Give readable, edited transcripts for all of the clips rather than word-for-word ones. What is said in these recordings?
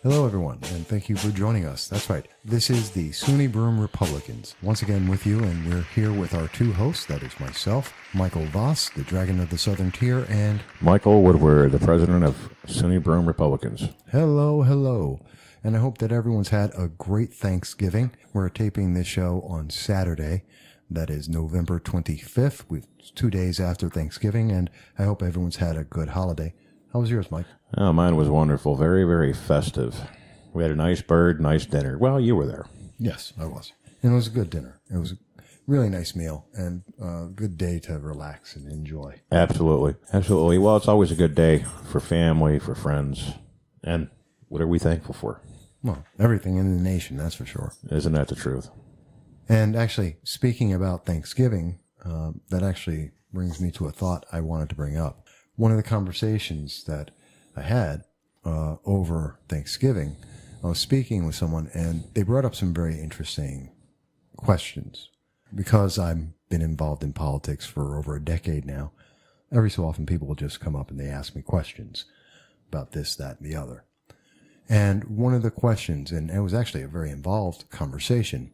Hello, everyone, and thank you for joining us. That's right. This is the SUNY Broome Republicans. Once again with you, and we're here with our two hosts. That is myself, Michael Voss, the Dragon of the Southern Tier, and Michael Woodward, the president of SUNY Broome Republicans. hello, hello. And I hope that everyone's had a great Thanksgiving. We're taping this show on Saturday. That is November 25th. It's 2 days after Thanksgiving, and I hope everyone's had a good holiday. How was yours, Mike? Oh, mine was wonderful. Very, very festive. We had a nice bird, nice dinner. Well, you were there. Yes, I was. And it was a good dinner. It was a really nice meal and a good day to relax and enjoy. Absolutely. Absolutely. Well, it's always a good day for family, for friends. And what are we thankful for? Well, everything in the nation, that's for sure. Isn't that the truth? And actually, speaking about Thanksgiving, that actually brings me to a thought I wanted to bring up. One of the conversations that I had over Thanksgiving, I was speaking with someone, and they brought up some very interesting questions. Because I've been involved in politics for over a decade now, every so often people will just come up and they ask me questions about this, that, and the other. And one of the questions, and it was actually a very involved conversation,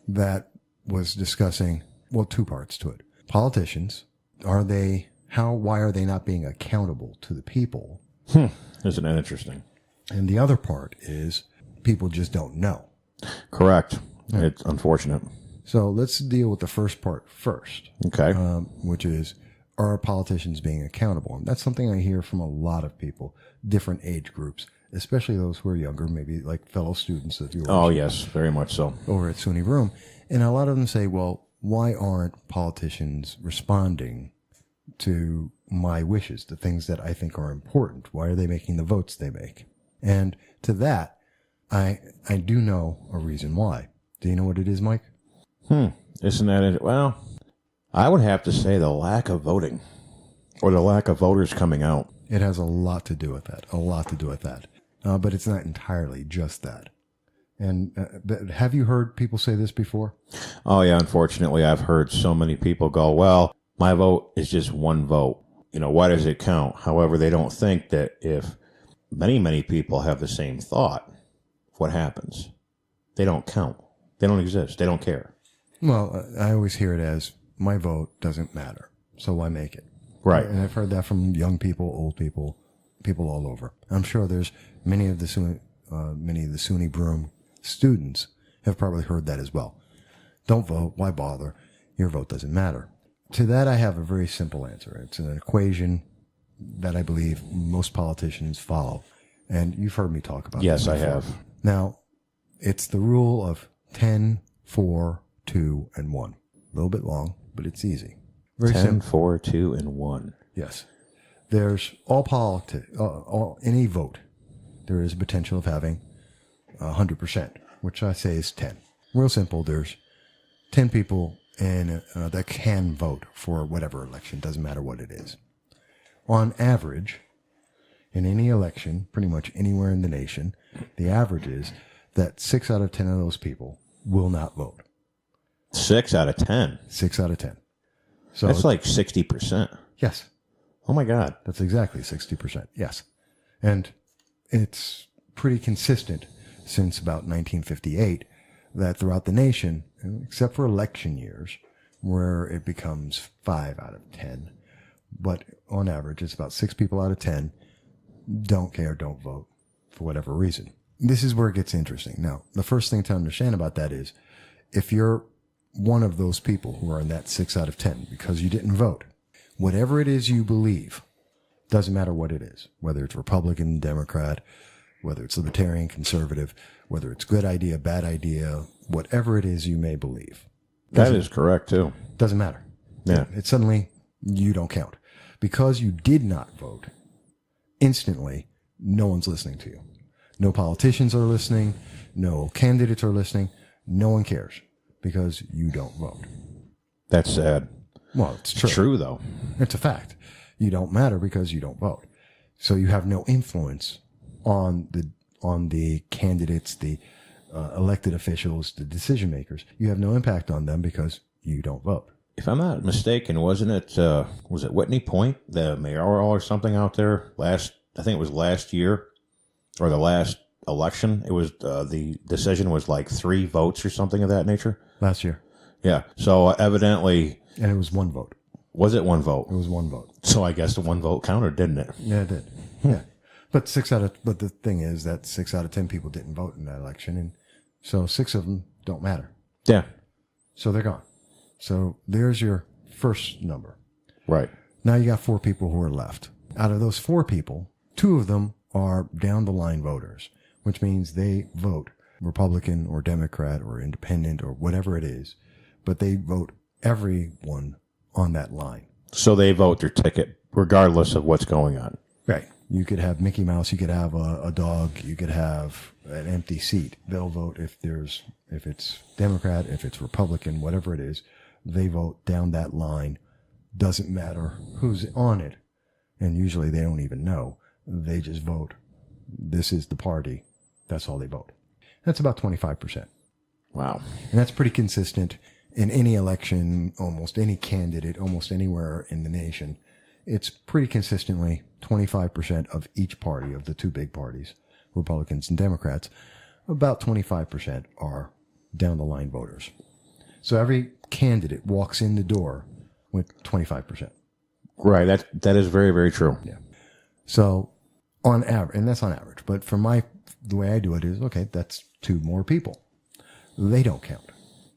that was discussing, well, two parts to it. Politicians, why are they not being accountable to the people? Isn't that interesting? And the other part is people just don't know. Correct. It's unfortunate. So let's deal with the first part first. Okay. Which is, are politicians being accountable? And that's something I hear from a lot of people, different age groups, especially those who are younger, maybe like fellow students of yours. Oh, yes, very much so. Over at SUNY Broome. And a lot of them say, well, why aren't politicians responding to my wishes, the things that I think are important? Why are they making the votes they make? And to that, I do know a reason why. Do you know what it is, Mike? Isn't that it? Well, I would have to say the lack of voting or the lack of voters coming out. It has a lot to do with that, but it's not entirely just that. And have you heard people say this before? Oh, yeah, unfortunately, I've heard so many people go, well, my vote is just one vote. You know, why does it count? However, they don't think that if many, many people have the same thought, what happens? They don't count. They don't exist. They don't care. Well, I always hear it as, my vote doesn't matter, so why make it? Right. And I've heard that from young people, old people, people all over. I'm sure there's many of the SUNY Broome students have probably heard that as well. Don't vote. Why bother? Your vote doesn't matter. To that, I have a very simple answer. It's an equation that I believe most politicians follow. And you've heard me talk about Yes, this I before. have. Now, it's the rule of 10, 4, 2, and 1. A little bit long, but it's easy. Very 10, simple. 4, 2, and 1. Yes. There's any vote, there is a potential of having 100%, which I say is 10. Real simple. There's 10 people that can vote for whatever election, doesn't matter what it is. On average, in any election, pretty much anywhere in the nation, the average is that 6 out of 10 of those people will not vote. 6 out of 10. 6 out of 10. So That's like 60%. yes, Oh, my God. that's exactly 60%. Yes. And it's pretty consistent since about 1958 that throughout the nation, except for election years, where it becomes 5 out of 10, but on average, it's about 6 people out of 10 don't care, don't vote for whatever reason. This is where it gets interesting. Now, the first thing to understand about that is if you're one of those people who are in that 6 out of 10 because you didn't vote, whatever it is you believe, doesn't matter what it is, whether it's Republican, Democrat, whether it's Libertarian, Conservative, whether it's good idea, bad idea, whatever it is you may believe. That is correct, too. Doesn't matter. Yeah. It suddenly, you don't count. Because you did not vote, instantly, no one's listening to you. No politicians are listening. No candidates are listening. No one cares because you don't vote. That's sad. Well, it's true. True, though. It's a fact. You don't matter because you don't vote. So you have no influence on the candidates, the elected officials, the decision makers. You have no impact on them because you don't vote. If I'm not mistaken, wasn't it, was it Whitney Point, the mayoral or something out there I think it was last year or the last election. It was the decision was like 3 votes or something of that nature. Last year. Yeah. So evidently. And it was 1 vote. Was it 1 vote? It was 1 vote. So I guess the 1 vote counted, didn't it? Yeah, it did. Yeah. But the thing is that 6 out of 10 people didn't vote in that election. And so 6 of them don't matter. Yeah. So they're gone. So there's your first number. Right. Now you got 4 people who are left. Out of those 4 people, 2 of them are down the line voters, which means they vote Republican or Democrat or independent or whatever it is, but they vote everyone on that line. So they vote their ticket regardless of what's going on. Right. You could have Mickey Mouse, you could have a dog, you could have an empty seat. They'll vote if it's Democrat, if it's Republican, whatever it is, they vote down that line. Doesn't matter who's on it. And usually they don't even know. They just vote. This is the party. That's all they vote. That's about 25%. Wow. And that's pretty consistent in any election, almost any candidate, almost anywhere in the nation. It's pretty consistently 25% of each party, of the 2 big parties, Republicans and Democrats. About 25% are down the line voters. So every candidate walks in the door with 25%. Right. That is very, very true. Yeah. So on average, and that's on average, but for the way I do it is, okay, that's 2 more people. They don't count.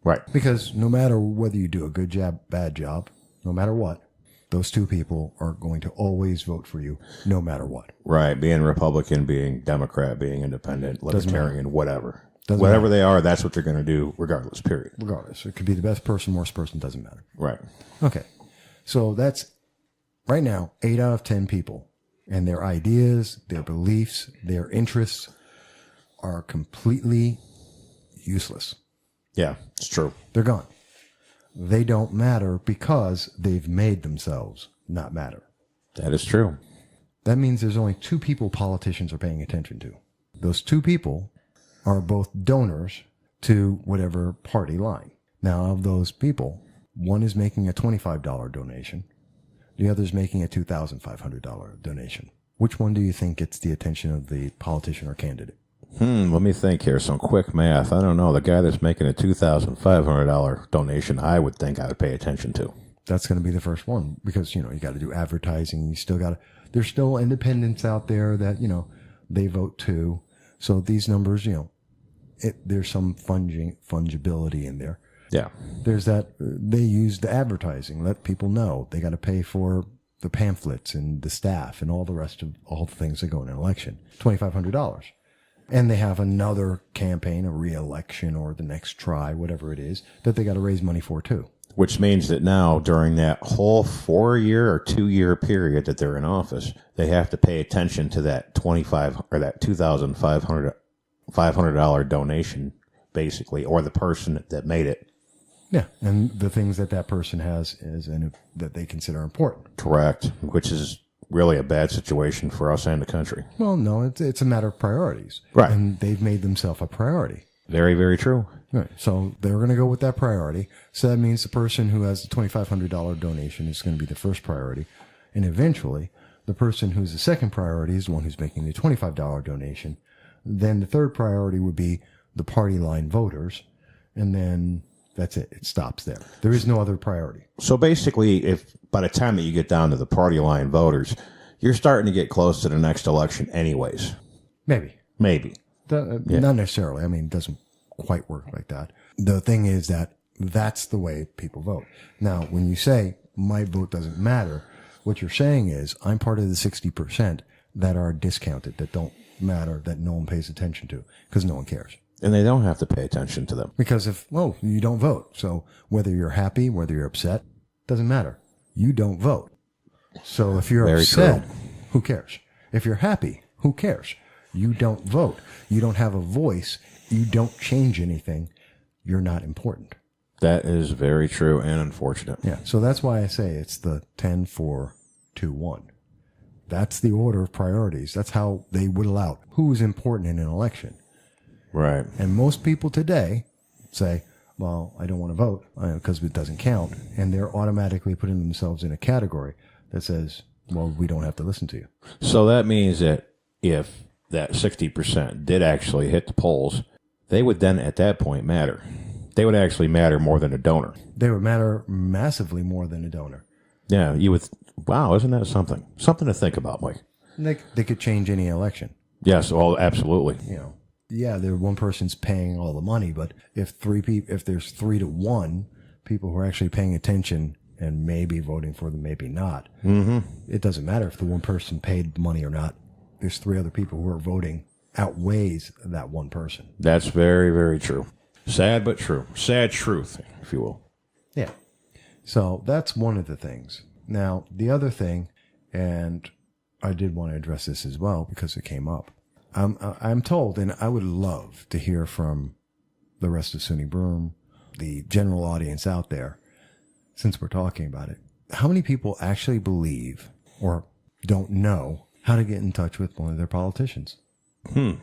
Right. Because no matter whether you do a good job, bad job, no matter what, those 2 people are going to always vote for you no matter what. Right. Being Republican, being Democrat, being independent, libertarian, whatever. Whatever they are, that's what they're going to do regardless, period. Regardless. It could be the best person, worst person, doesn't matter. Right. Okay. So that's right now 8 out of 10 people, and their ideas, their beliefs, their interests are completely useless. Yeah, it's true. They're gone. They don't matter because they've made themselves not matter. That is true. That means there's only 2 people politicians are paying attention to. Those 2 people are both donors to whatever party line. Now, of those people, one is making a $25 donation. The other is making a $2,500 donation. Which one do you think gets the attention of the politician or candidate? Let me think here. Some quick math. I don't know. The guy that's making a $2,500 donation, I would think I would pay attention to. That's going to be the first one because, you got to do advertising. You still got to, there's still independents out there that, they vote too. So these numbers, there's some fungibility in there. Yeah. There's that, they use the advertising, let people know they got to pay for the pamphlets and the staff and all the rest of all the things that go in an election. $2,500. And they have another campaign, a re-election or the next try, whatever it is, that they got to raise money for too. Which means that now, during that whole 4-year or 2-year period that they're in office, they have to pay attention to that $2,500 donation, basically, or the person that made it. Yeah, and the things that person has that they consider important. Correct, which is really a bad situation for us and the country. Well, no, it's a matter of priorities. Right. And they've made themselves a priority. Very, very true. Right. So they're going to go with that priority. So that means the person who has the $2,500 donation is going to be the first priority. And eventually, the person who's the second priority is the one who's making the $25 donation. Then the third priority would be the party line voters. And then that's it. It stops there. There is no other priority. So basically, if by the time that you get down to the party line voters, you're starting to get close to the next election anyways. Maybe. Yeah. Not necessarily. I mean, it doesn't quite work like that. The thing is that's the way people vote. Now, when you say my vote doesn't matter, what you're saying is I'm part of the 60% that are discounted, that don't matter, that no one pays attention to because no one cares. And they don't have to pay attention to them. Because you don't vote. So whether you're happy, whether you're upset, doesn't matter. You don't vote. So if you're upset, who cares? If you're happy, who cares? You don't vote. You don't have a voice. You don't change anything. You're not important. That is very true and unfortunate. Yeah. So that's why I say it's the 10-4-2-1. That's the order of priorities. That's how they whittle out who's important in an election. Right. And most people today say, well, I don't want to vote because it doesn't count. And they're automatically putting themselves in a category that says, well, we don't have to listen to you. So that means that if that 60% did actually hit the polls, they would then at that point matter. They would actually matter more than a donor. They would matter massively more than a donor. Yeah, you would. Wow, isn't that something? Something to think about, Mike. They could change any election. Yes, well, absolutely. You know, yeah, one person's paying all the money, but if there's 3 to 1 people who are actually paying attention and maybe voting for them, maybe not, it doesn't matter if the one person paid the money or not. There's 3 other people who are voting outweighs that one person. That's very, very true. Sad but true. Sad truth, if you will. Yeah. So that's one of the things. Now, the other thing, and I did want to address this as well because it came up. I'm told, and I would love to hear from the rest of SUNY Broome, the general audience out there, since we're talking about it, how many people actually believe or don't know how to get in touch with one of their politicians?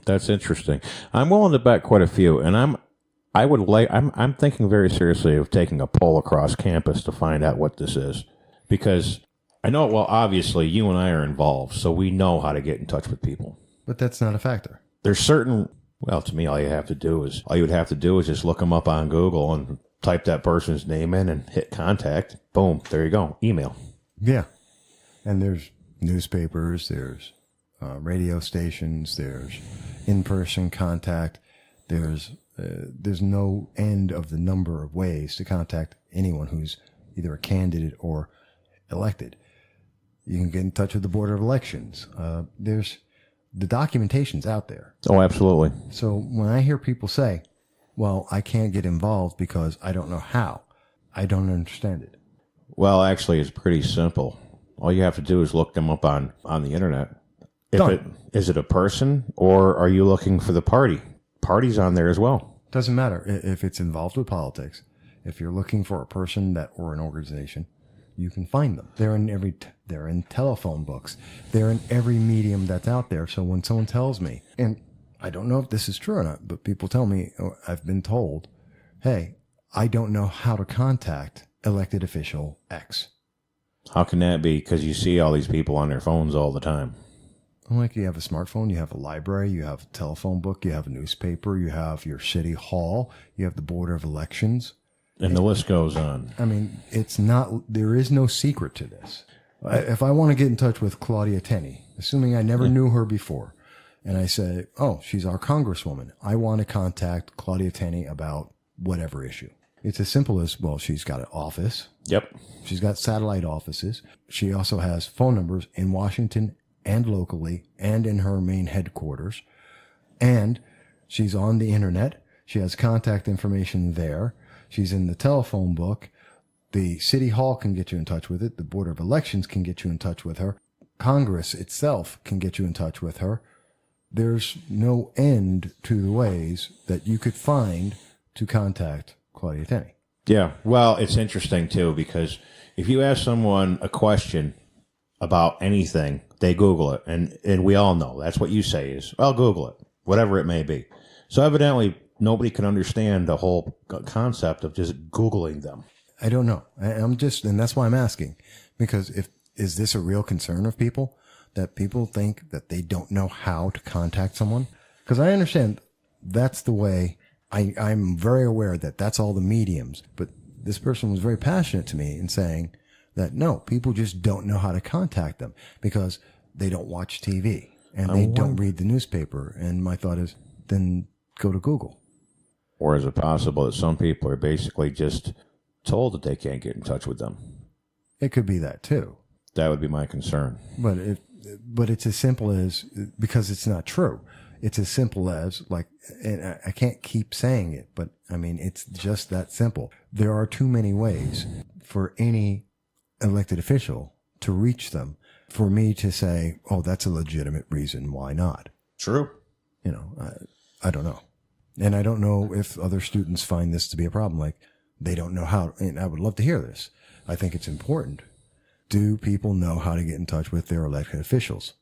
That's interesting. I'm willing to bet quite a few, and I'm thinking very seriously of taking a poll across campus to find out what this is, because I know, well, obviously you and I are involved, so we know how to get in touch with people. But that's not a factor. There's certain, well, to me, all you would have to do is just look them up on Google and type that person's name in and hit contact. Boom, there you go, email. Yeah, and there's newspapers, there's radio stations, there's in-person contact, there's no end of the number of ways to contact anyone who's either a candidate or elected. You can get in touch with the Board of Elections. The documentation's out there. Oh, absolutely. So when I hear people say, well, I can't get involved because I don't know how, I don't understand it. Well, actually, it's pretty simple. All you have to do is look them up on the internet. Is it a person, or are you looking for the party? Party's on there as well. Doesn't matter if it's involved with politics. If you're looking for a person or an organization, you can find them. They're in telephone books. They're in every medium that's out there. So when someone tells me, and I don't know if this is true or not, but people tell me, or I've been told, hey, I don't know how to contact elected official X. How can that be? Because you see all these people on their phones all the time. Like, you have a smartphone, you have a library, you have a telephone book, you have a newspaper, you have your city hall, you have the Board of Elections. And the list goes on. I mean, there is no secret to this. If I want to get in touch with Claudia Tenney, assuming I never knew her before, and I say, oh, she's our congresswoman, I want to contact Claudia Tenney about whatever issue. It's as simple as, well, she's got an office. Yep. She's got satellite offices. She also has phone numbers in Washington and locally and in her main headquarters. And she's on the internet. She has contact information there. She's in the telephone book. The city hall can get you in touch with it. The Board of Elections can get you in touch with her. Congress itself can get you in touch with her. There's no end to the ways that you could find to contact Claudia Tenney. Yeah. Well, it's interesting, too, because if you ask someone a question about anything, they Google it. And we all know that's what you say is, well, Google it, whatever it may be. So evidently, nobody can understand the whole concept of just Googling them. I don't know. And that's why I'm asking, because is this a real concern of people, that people think that they don't know how to contact someone? Because I understand that's the way. I'm very aware that that's all the mediums, but this person was very passionate to me in saying that no, people just don't know how to contact them because they don't watch TV and they don't read the newspaper. And my thought is, then go to Google. Or is it possible that some people are basically just told that they can't get in touch with them? It could be that too. That would be my concern. But it's as simple as, because it's not true. It's as simple as, like, and I can't keep saying it, but I mean, it's just that simple. There are too many ways for any elected official to reach them for me to say, oh, that's a legitimate reason. Why not? True. You know, I don't know. And I don't know if other students find this to be a problem. Like, they don't know how, and I would love to hear this. I think it's important. Do people know how to get in touch with their elected officials?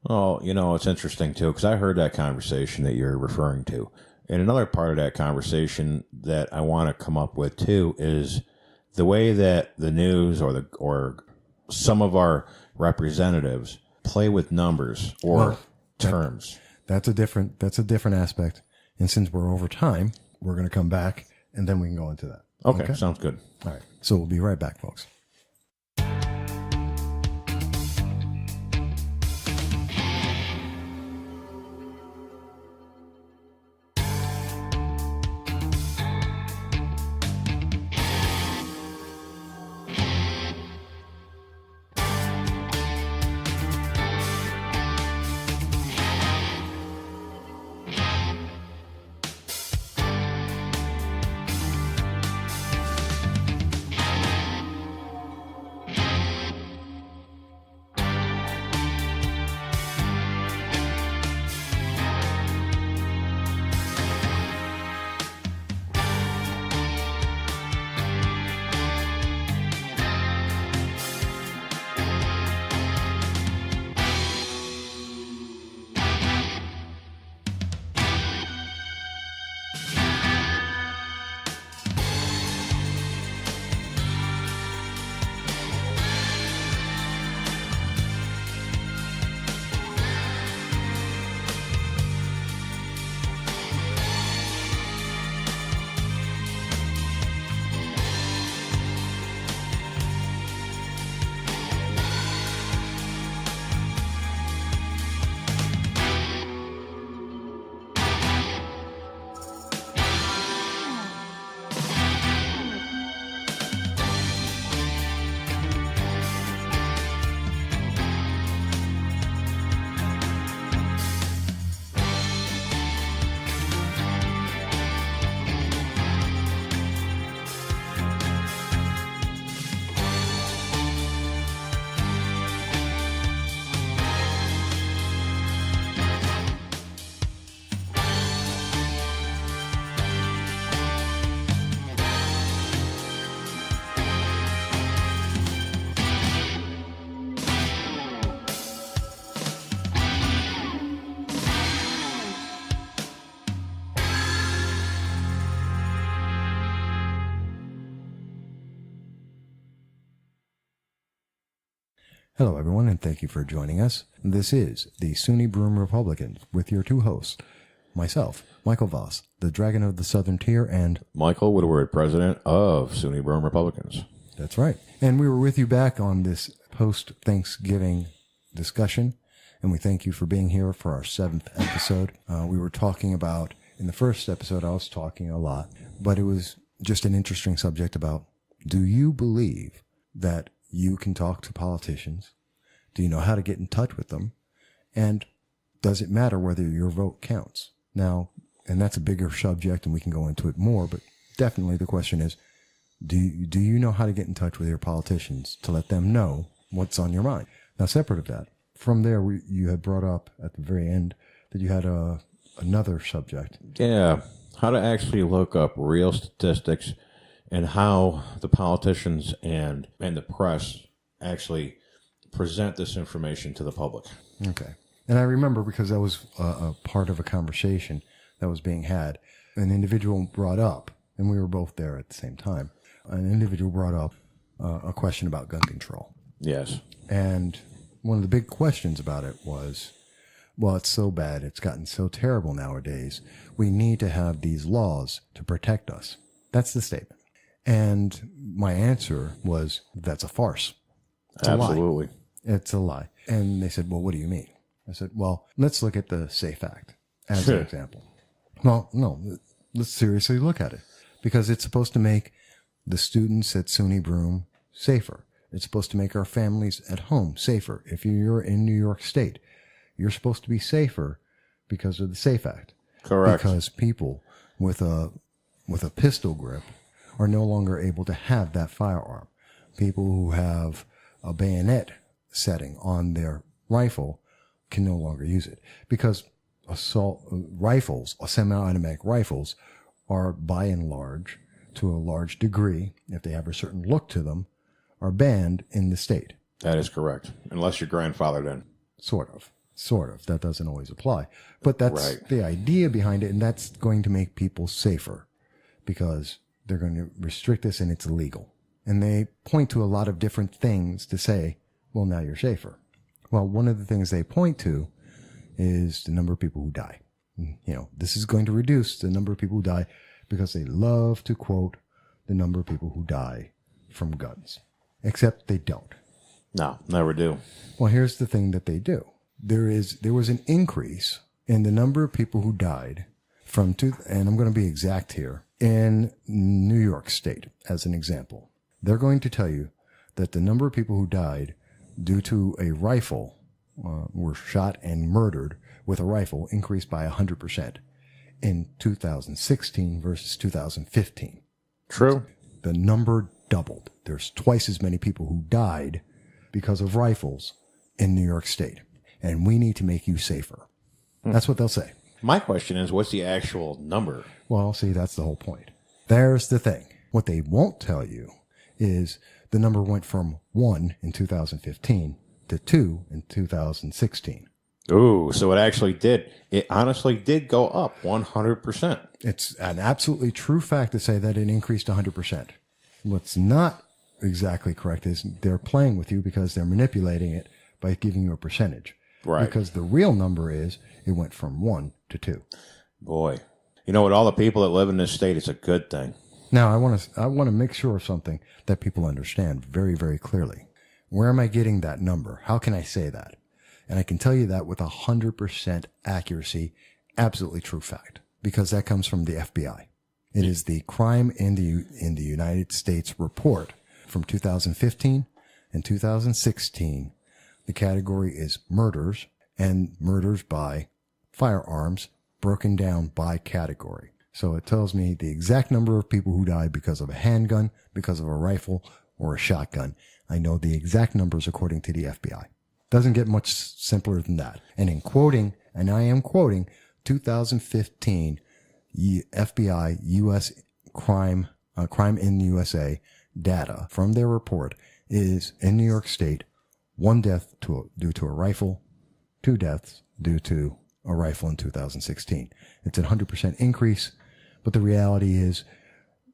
Oh, you know, it's interesting, too, because I heard that conversation that you're referring to. And another part of that conversation that I want to come up with, too, is the way that the news or some of our representatives play with numbers or terms. that's a different aspect. And since we're over time, we're going to come back and then we can go into that. Okay. Sounds good. All right. So we'll be right back, folks. Hello, everyone, and thank you for joining us. This is the SUNY Broome Republicans with your two hosts, myself, Michael Voss, the Dragon of the Southern Tier, and Michael Woodward, president of SUNY Broome Republicans. That's right. And we were with you back on this post-Thanksgiving discussion, and we thank you for being here for our 7th episode. We were talking about, in the first episode, I was talking a lot, but it was just an interesting subject about, do you believe that you can talk to politicians? Do you know how to get in touch with them? And does it matter whether your vote counts? Now, and that's a bigger subject and we can go into it more, but definitely the question is, do you know how to get in touch with your politicians to let them know what's on your mind? Now, separate of that, from there, you had brought up at the very end that you had another subject. Yeah, how to actually look up real statistics and how the politicians and the press actually present this information to the public. Okay. And I remember, because that was a part of a conversation that was being had, an individual brought up, and we were both there at the same time, an individual brought up a question about gun control. Yes. And one of the big questions about it was, well, it's so bad, it's gotten so terrible nowadays, we need to have these laws to protect us. That's the statement. And my answer was, that's a farce. It's Absolutely. A lie. It's a lie. And they said, well, what do you mean? I said, well, let's look at the SAFE Act as an example. Well, no, let's seriously look at it, because it's supposed to make the students at SUNY Broome safer. It's supposed to make our families at home safer. If you're in New York State, you're supposed to be safer because of the SAFE Act. Correct. Because people with a pistol grip are no longer able to have that firearm. People who have a bayonet setting on their rifle can no longer use it, because assault rifles, semi-automatic rifles, are by and large, to a large degree, if they have a certain look to them, are banned in the state. That is correct, unless you're grandfathered in. Sort of. That doesn't always apply. But that's right. The idea behind it, and that's going to make people safer, because they're going to restrict this and it's illegal. And they point to a lot of different things to say, well, now you're safer. Well, one of the things they point to is the number of people who die. This is going to reduce the number of people who die because they love to quote the number of people who die from guns. Except they don't. No, never do. Well, here's the thing that they do. There was an increase in the number of people who died and I'm going to be exact here, in New York State, as an example. They're going to tell you that the number of people who died due to a rifle, were shot and murdered with a rifle, increased by 100% in 2016 versus 2015. True. The number doubled. There's twice as many people who died because of rifles in New York State. And we need to make you safer. That's what they'll say. My question is, what's the actual number? Well, see, that's the whole point. There's the thing. What they won't tell you is the number went from 1 in 2015 to 2 in 2016. Ooh, so it honestly did go up 100%. It's an absolutely true fact to say that it increased 100%. What's not exactly correct is they're playing with you because they're manipulating it by giving you a percentage. Right. Because the real number is it went from 1 to 2. Boy, with all the people that live in this state, it's a good thing. Now, I want to make sure of something that people understand very, very clearly. Where am I getting that number? How can I say that? And I can tell you that with 100% accuracy, absolutely true fact, because that comes from the FBI. It is the Crime in the United States report from 2015 and 2016. The category is murders, and murders by firearms broken down by category. So it tells me the exact number of people who died because of a handgun, because of a rifle, or a shotgun. I know the exact numbers according to the FBI. Doesn't get much simpler than that. And I am quoting 2015 FBI U.S. crime in the USA data from their report is in New York State, 1 death due to a rifle, 2 deaths due to a rifle in 2016. It's a 100% increase, but the reality is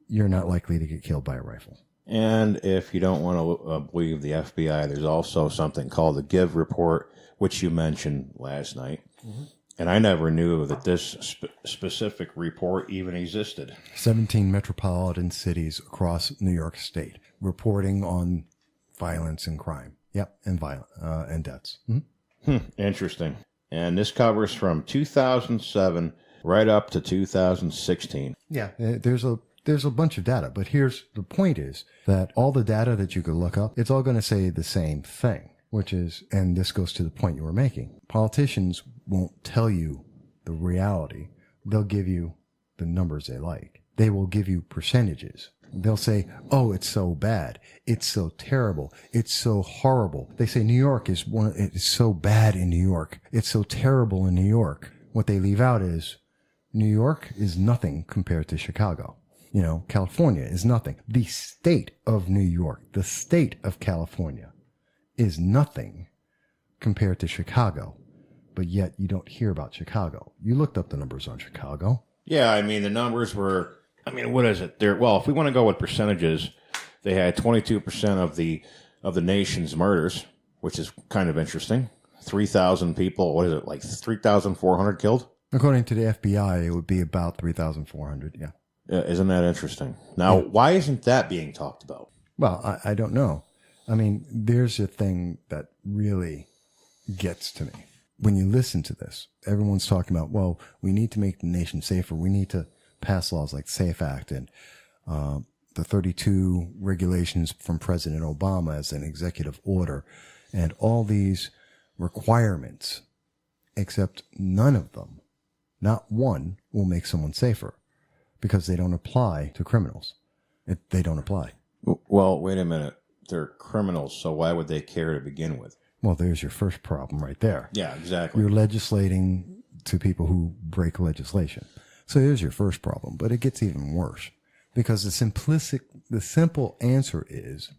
you're not likely to get killed by a rifle. And if you don't want to believe the FBI, there's also something called the GIVE report, which you mentioned last night. Mm-hmm. And I never knew that this specific report even existed. 17 metropolitan cities across New York State reporting on violence and crime. Yep, and deaths. Mm-hmm. Interesting. And this covers from 2007 right up to 2016. Yeah, there's a bunch of data, but here's the point is that all the data that you could look up, it's all going to say the same thing, which is, and this goes to the point you were making, politicians won't tell you the reality. They'll give you the numbers they like. They will give you percentages. They'll say, oh, it's so bad. It's so terrible. It's so horrible. They say New York it's so bad in New York. It's so terrible in New York. What they leave out is New York is nothing compared to Chicago. California is nothing. The state of New York, the state of California is nothing compared to Chicago. But yet you don't hear about Chicago. You looked up the numbers on Chicago. Yeah, the numbers were, what is it? Well, if we want to go with percentages, they had 22% of the nation's murders, which is kind of interesting. 3,000 people, what is it, like 3,400 killed? According to the FBI, it would be about 3,400, yeah. Isn't that interesting? Now, why isn't that being talked about? Well, I don't know. There's a thing that really gets to me. When you listen to this, everyone's talking about, well, we need to make the nation safer. We need to pass laws like SAFE Act and the 32 regulations from President Obama as an executive order and all these requirements, except none of them, not one, will make someone safer because they don't apply to criminals. They don't apply. Well, wait a minute. They're criminals, so why would they care to begin with? Well, there's your first problem right there. Yeah, exactly. You're legislating to people who break legislation. So here's your first problem, but it gets even worse because the simple answer is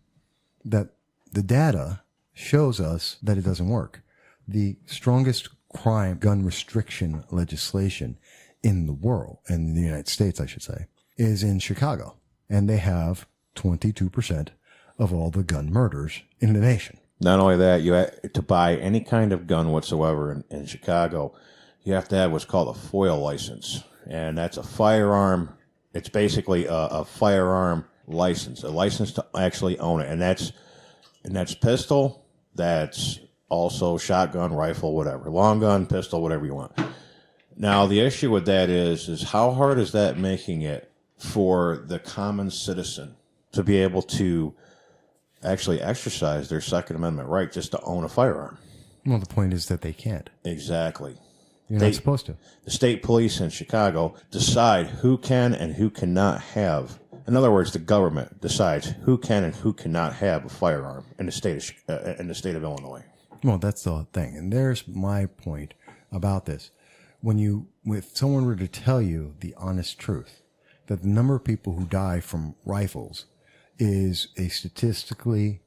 that the data shows us that it doesn't work. The strongest gun restriction legislation in the world, in the United States, I should say, is in Chicago. And they have 22% of all the gun murders in the nation. Not only that, to buy any kind of gun whatsoever in Chicago, you have to have what's called a FOIL license. And that's a firearm. It's basically a firearm license, a license to actually own it. And that's pistol, that's also shotgun, rifle, whatever. Long gun, pistol, whatever you want. Now, the issue with that is how hard is that making it for the common citizen to be able to actually exercise their Second Amendment right just to own a firearm? Well, the point is that they can't. Exactly. You're not supposed to. The state police in Chicago decide who can and who cannot have. In other words, the government decides who can and who cannot have a firearm in the state of Illinois. Well, that's the thing. And there's my point about this. If someone were to tell you the honest truth, that the number of people who die from rifles is a statistically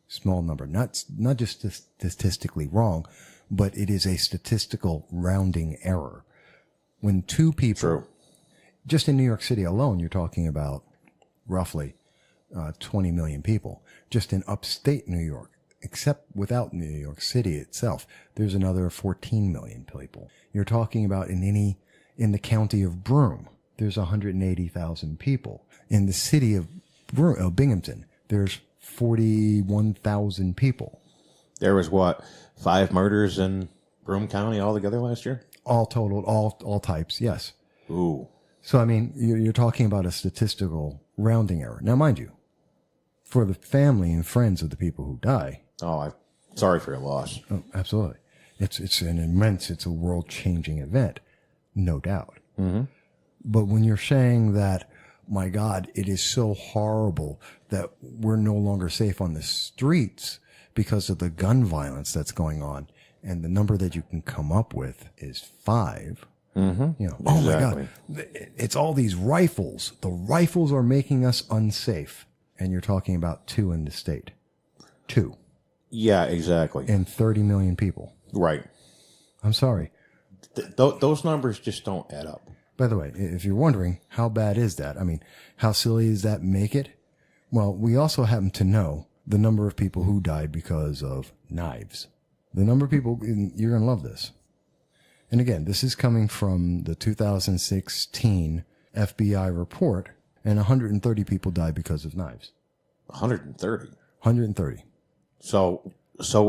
small number, not just statistically wrong, but it is a statistical rounding error. When two people, True. Just in New York City alone, you're talking about roughly 20 million people. Just in upstate New York, except without New York City itself, there's another 14 million people. You're talking about in the county of Broome, there's 180,000 people. In the city of Binghamton, there's 41,000 people. There was 5 murders in Broome County altogether last year? All totaled, all types, yes. Ooh. So, I mean, you're talking about a statistical rounding error. Now, mind you, for the family and friends of the people who die. Oh, I'm sorry for your loss. Oh, absolutely. It's a world-changing event, no doubt. Mm-hmm. But when you're saying that, my God, it is so horrible that we're no longer safe on the streets because of the gun violence that's going on, and the number that you can come up with is 5. Mm-hmm. Oh my God, it's all these rifles. The rifles are making us unsafe. And you're talking about 2 in the state. 2. Yeah, exactly. And 30 million people. Right. I'm sorry. Those numbers just don't add up. By the way, if you're wondering, how bad is that? I mean, how silly does that make it? Well, we also happen to know the number of people who died because of knives. The number of people, you're going to love this. And again, this is coming from the 2016 FBI report, and 130 people died because of knives. 130? 130. So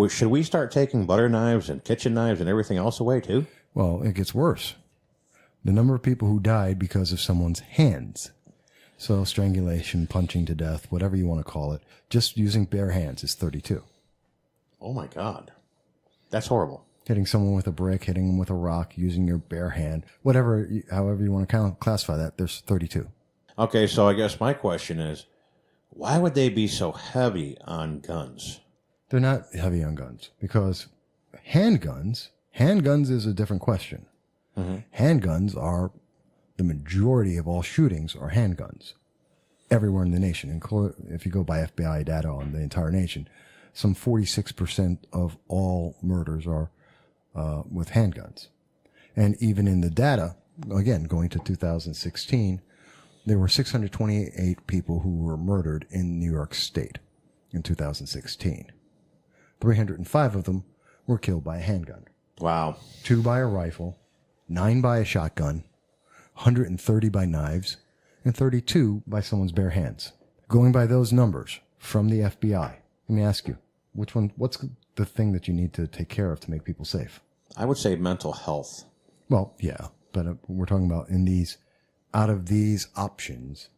should we start taking butter knives and kitchen knives and everything else away too? Well, it gets worse. The number of people who died because of someone's hands. So strangulation, punching to death, whatever you want to call it, just using bare hands is 32. Oh my God. That's horrible. Hitting someone with a brick, hitting them with a rock, using your bare hand, however you want to classify that, there's 32. Okay, so I guess my question is, why would they be so heavy on guns? They're not heavy on guns because handguns is a different question. Mm-hmm. Handguns are the majority of all shootings are handguns everywhere in the nation. If you go by FBI data on the entire nation, some 46% of all murders are with handguns. And even in the data, again, going to 2016, there were 628 people who were murdered in New York State in 2016. 305 of them were killed by a handgun. Wow. 2 by a rifle, 9 by a shotgun, 130 by knives, and 32 by someone's bare hands. Going by those numbers from the FBI, let me ask you, what's the thing that you need to take care of to make people safe? I would say mental health. Well, yeah, but we're talking about out of these options,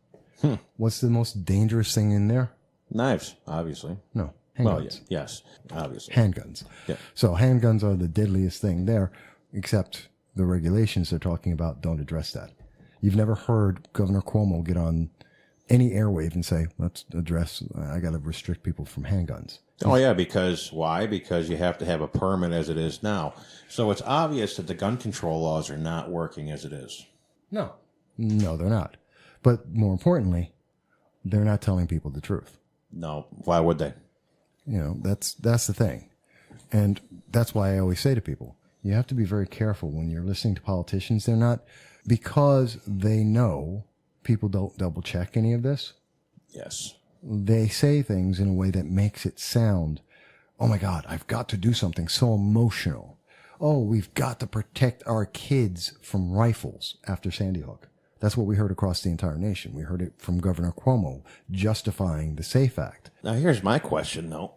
what's the most dangerous thing in there? Knives, obviously. No, handguns. Well, yes, obviously. Handguns. Yeah. So handguns are the deadliest thing there, except the regulations they're talking about don't address that. You've never heard Governor Cuomo get on any airwave and say, I got to restrict people from handguns. Oh, yeah, because why? Because you have to have a permit as it is now. So it's obvious that the gun control laws are not working as it is. No, they're not. But more importantly, they're not telling people the truth. No, why would they? That's the thing. And that's why I always say to people, you have to be very careful when you're listening to politicians. They're not, because they know people don't double check any of this. Yes. They say things in a way that makes it sound, oh my God, I've got to do something so emotional. Oh, we've got to protect our kids from rifles after Sandy Hook. That's what we heard across the entire nation. We heard it from Governor Cuomo justifying the SAFE Act. Now, here's my question, though.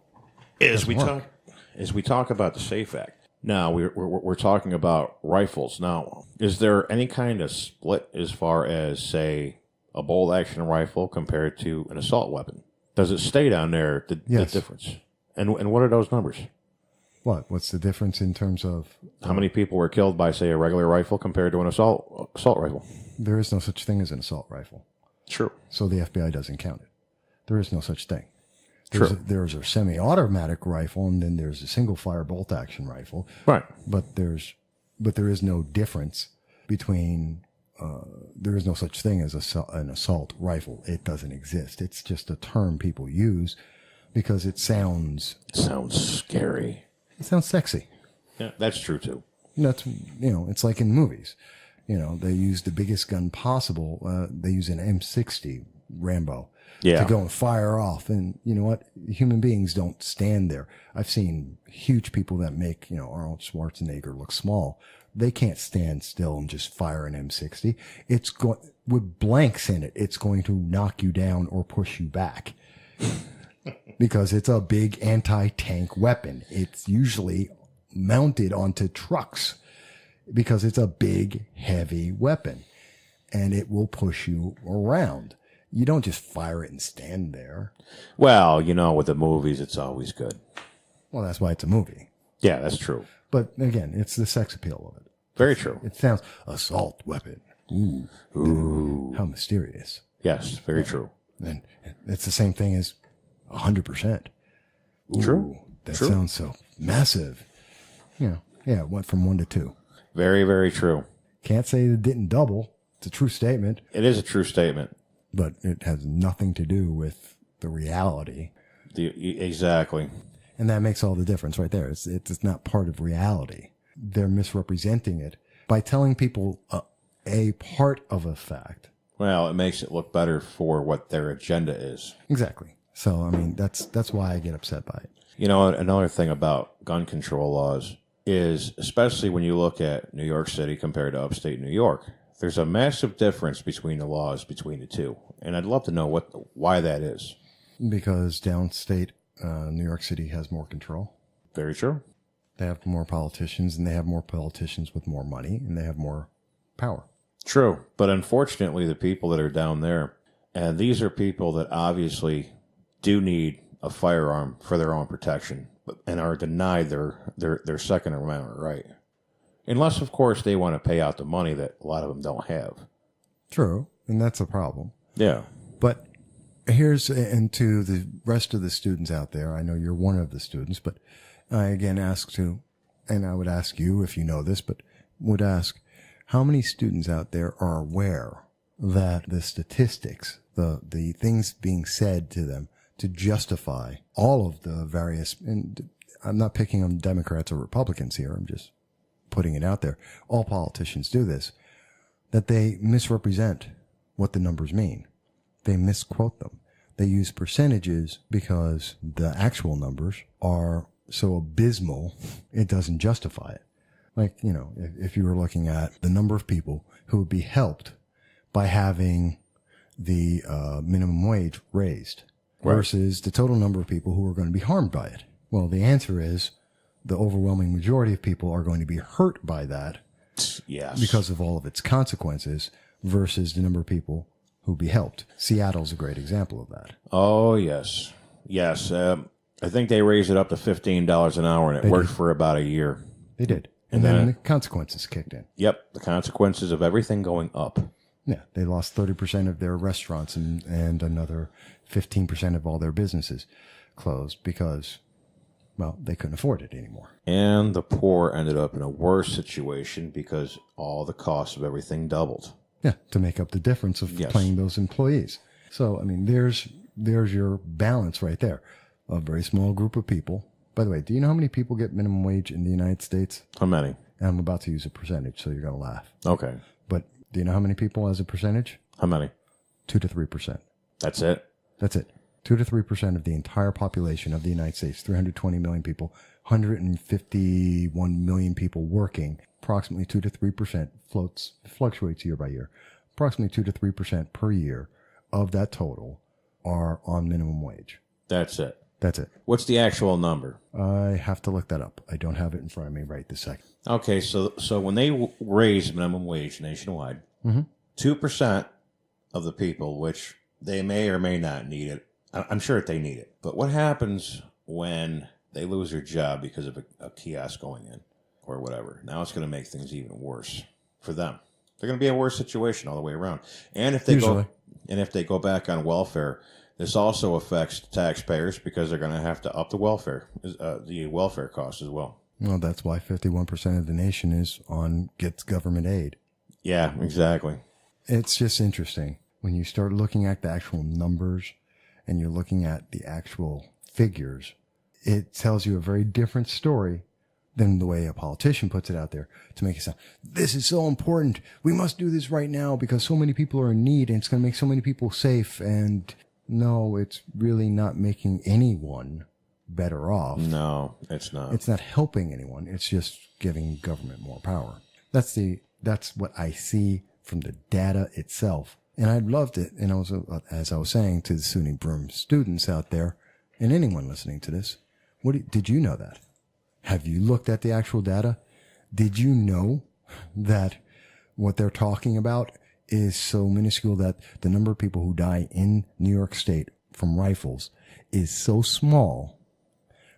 As we talk about the SAFE Act, now we're talking about rifles. Now, is there any kind of split as far as, say, a bolt action rifle compared to an assault weapon? Does it stay down there, the difference? And what are those numbers? What's the difference in terms of... How many people were killed by, say, a regular rifle compared to an assault rifle? There is no such thing as an assault rifle. True. So the FBI doesn't count it. There is no such thing. True. There's a semi-automatic rifle, and then there's a single-fire bolt-action rifle. Right. But there is no difference between... there is no such thing as an assault rifle. It doesn't exist. It's just a term people use because it sounds... It sounds scary. It sounds sexy. Yeah, that's true, too. That's, it's like in movies. They use the biggest gun possible. They use an M60 Rambo to go and fire off. And you know what? Human beings don't stand there. I've seen huge people that make, Arnold Schwarzenegger look small. They can't stand still and just fire an M60. It's with blanks in it. It's going to knock you down or push you back because it's a big anti-tank weapon. It's usually mounted onto trucks because it's a big, heavy weapon and it will push you around. You don't just fire it and stand there. Well, with the movies, it's always good. Well, that's why it's a movie. Yeah, that's true. But again, it's the sex appeal of it. Very true. It sounds assault weapon. Ooh. How mysterious. Yes, very true. And it's the same thing as 100%. True. That sounds so massive. Yeah, it went from 1 to 2. Very, very true. Can't say it didn't double. It's a true statement. It is a true statement. But it has nothing to do with the reality. Exactly. And that makes all the difference right there. It's not part of reality. They're misrepresenting it by telling people a part of a fact. Well, it makes it look better for what their agenda is. Exactly. So, that's why I get upset by it. Another thing about gun control laws is, especially when you look at New York City compared to upstate New York, there's a massive difference between the laws between the two. And I'd love to know why that is. Because downstate New York City has more control. Very true. They have more politicians, and they have more politicians with more money, and they have more power. True. But unfortunately, the people that are down there, and these are people that obviously do need a firearm for their own protection and are denied their Second Amendment right. Unless, of course, they want to pay out the money that a lot of them don't have. True. And that's a problem. Yeah. But and to the rest of the students out there, I know you're one of the students, but I again and I would ask you if you know this, but would ask how many students out there are aware that the statistics, the things being said to them to justify all of the various, and I'm not picking on Democrats or Republicans here, I'm just putting it out there. All politicians do this, that they misrepresent what the numbers mean. They misquote them. They use percentages because the actual numbers are so abysmal, it doesn't justify it. Like, if you were looking at the number of people who would be helped by having the minimum wage raised versus the total number of people who are going to be harmed by it. Well, the answer is the overwhelming majority of people are going to be hurt by that. Yes. Because of all of its consequences versus the number of people who be helped. Seattle's a great example of that. Oh, yes. Yes. I think they raised it up to $15 an hour, and it worked for about a year. They did. And then the consequences kicked in. Yep. The consequences of everything going up. Yeah. They lost 30% of their restaurants and another 15% of all their businesses closed because, well, they couldn't afford it anymore. And the poor ended up in a worse situation because all the costs of everything doubled. Yeah, to make up the difference of paying those employees. So, there's your balance right there. A very small group of people. By the way, do you know how many people get minimum wage in the United States? How many? And I'm about to use a percentage, so you're going to laugh. Okay. But do you know how many people as a percentage? How many? 2 to 3%. That's it? That's it. 2 to 3% of the entire population of the United States, 320 million people, 151 million people working, approximately 2 to 3% fluctuates year by year. Approximately 2 to 3% per year of that total are on minimum wage. That's it. That's it. What's the actual number? I have to look that up. I don't have it in front of me right this second. Okay, so when they raise minimum wage nationwide, 2% of the people, which they may or may not need it, I'm sure that they need it. But what happens when they lose their job because of a kiosk going in or whatever? Now it's going to make things even worse for them. They're going to be in a worse situation all the way around. And if they go back on welfare, this also affects taxpayers because they're going to have to up the welfare costs as well. Well, that's why 51% of the nation gets government aid. Yeah, exactly. It's just interesting when you start looking at the actual numbers and you're looking at the actual figures. It tells you a very different story than the way a politician puts it out there to make it sound, this is so important. We must do this right now because so many people are in need and it's going to make so many people safe. And no, it's really not making anyone better off. No, it's not. It's not helping anyone. It's just giving government more power. That's what I see from the data itself. And I loved it. And as I was saying to the SUNY Broome students out there and anyone listening to this, did you know that? Have you looked at the actual data? Did you know that what they're talking about is so minuscule that the number of people who die in New York State from rifles is so small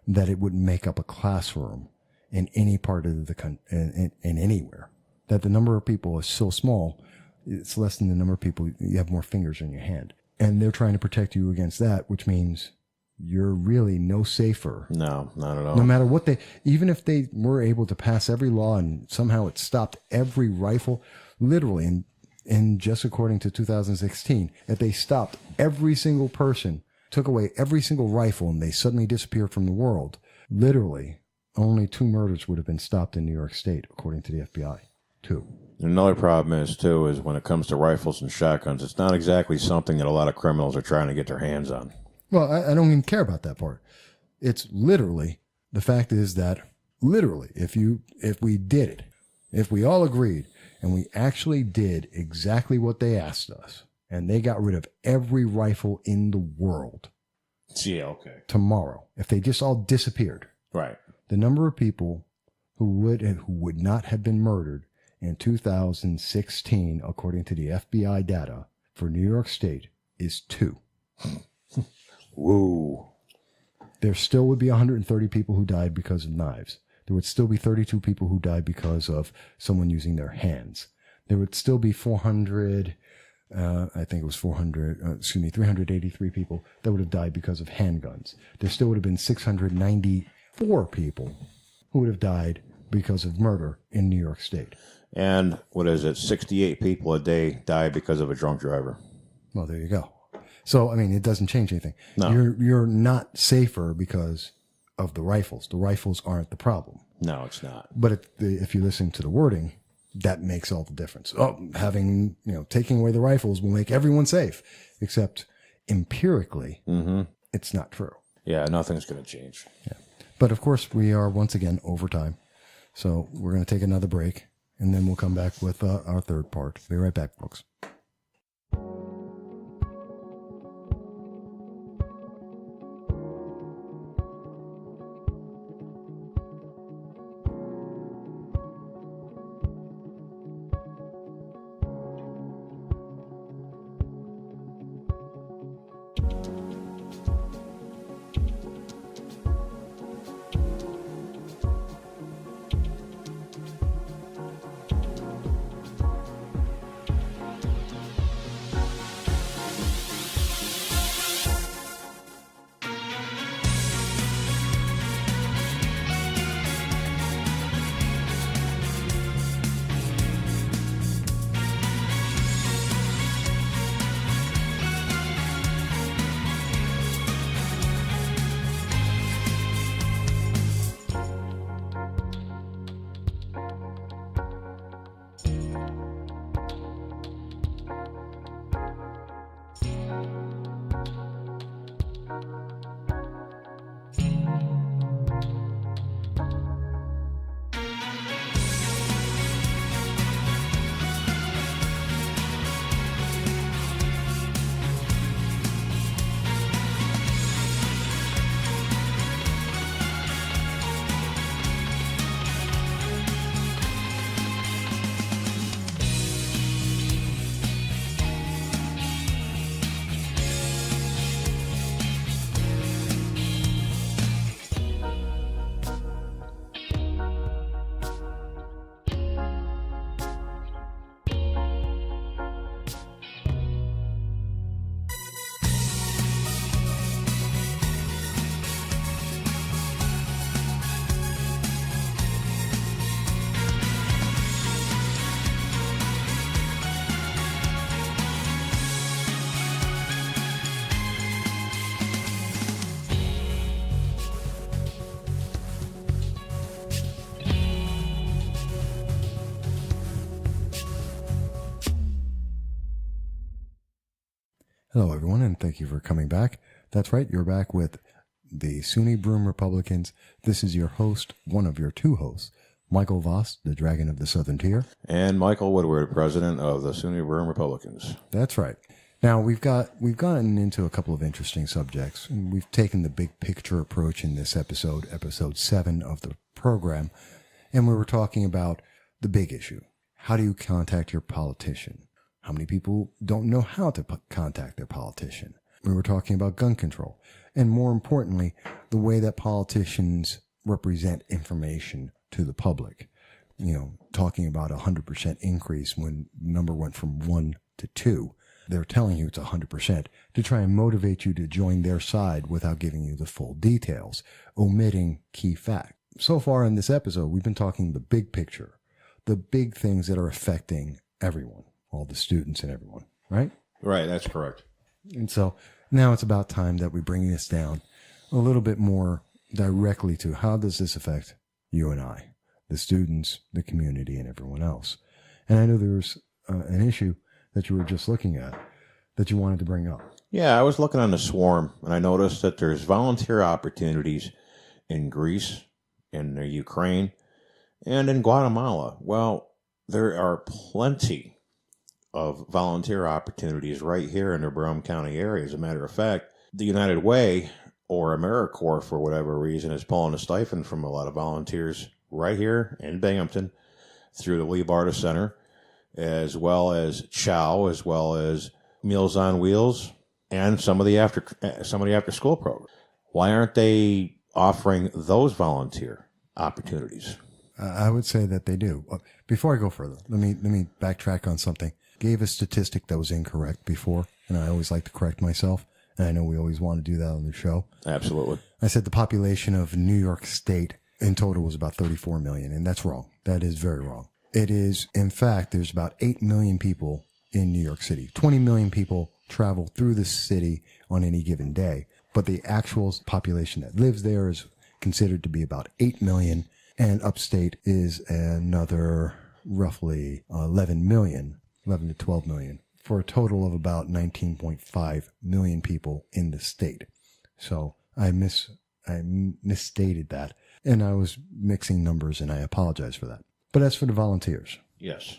that it wouldn't make up a classroom in any part of the country, in anywhere? That the number of people is so small, it's less than the number of people, you have more fingers in your hand. And they're trying to protect you against that, which means you're really no safer. No, not at all. No matter what even if they were able to pass every law and somehow it stopped every rifle, literally, and just according to 2016, if they stopped every single person, took away every single rifle, and they suddenly disappeared from the world, literally, only 2 murders would have been stopped in New York State, according to the FBI. 2. Another problem is when it comes to rifles and shotguns, it's not exactly something that a lot of criminals are trying to get their hands on. Well, I don't even care about that part. It's literally, the fact is that literally, if we did it, if we all agreed and we actually did exactly what they asked us and they got rid of every rifle in the world. Yeah, okay. Tomorrow, if they just all disappeared. Right. The number of people who would not have been murdered in 2016, according to the FBI data for New York State, is 2. Woo. There still would be 130 people who died because of knives. There would still be 32 people who died because of someone using their hands. There would still be 383 people that would have died because of handguns. There still would have been 694 people who would have died because of murder in New York State. And 68 people a day die because of a drunk driver. Well, there you go. So, I mean, it doesn't change anything. No. You're not safer because of the rifles. The rifles aren't the problem. No, it's not. But if you listen to the wording, that makes all the difference. Taking away the rifles will make everyone safe, except empirically, it's not true. Yeah, nothing's going to change. Yeah. But of course, we are once again over time. So we're going to take another break, and then we'll come back with our third part. Be right back, folks. Hello, everyone, and thank you for coming back. That's right, you're back with the SUNY Broome Republicans. This is your host, one of your two hosts, Michael Voss, the Dragon of the Southern Tier. And Michael Woodward, president of the SUNY Broome Republicans. That's right. Now, we've gotten into a couple of interesting subjects, and we've taken the big picture approach in this episode 7 of the program, and we were talking about the big issue. How do you contact your politician? How many people don't know how to contact their politician? We were talking about gun control, and more importantly, the way that politicians represent information to the public. You know, talking about 100% increase when the number went from 1 to 2. They're telling you it's 100% to try and motivate you to join their side without giving you the full details, omitting key facts. So far in this episode, we've been talking the big picture, the big things that are affecting everyone, all the students and everyone, right? Right, that's correct. And so now it's about time that we bring this down a little bit more directly to how does this affect you and I, the students, the community, and everyone else. And I know there's an issue that you were just looking at that you wanted to bring up. Yeah, I was looking on the swarm, and I noticed that there's volunteer opportunities in Greece, in the Ukraine, and in Guatemala. Well, there are plenty of volunteer opportunities right here in the Broome County area. As a matter of fact, the United Way, or AmeriCorps, for whatever reason, is pulling a stipend from a lot of volunteers right here in Binghamton through the Lupardo Center, as well as CHOW, as well as Meals on Wheels, and some of the after school programs. Why aren't they offering those volunteer opportunities? I would say that they do. Before I go further, let me backtrack on something. Gave a statistic that was incorrect before, and I always like to correct myself. And I know we always want to do that on the show. Absolutely. I said the population of New York State in total was about 34 million, and that's wrong. That is very wrong. It is, in fact, there's about 8 million people in New York City. 20 million people travel through the city on any given day, but the actual population that lives there is considered to be about 8 million, and upstate is another roughly 11 to 12 million. For a total of about 19.5 million people in the state. So I misstated that, and I was mixing numbers, and I apologize for that. But as for the volunteers. Yes.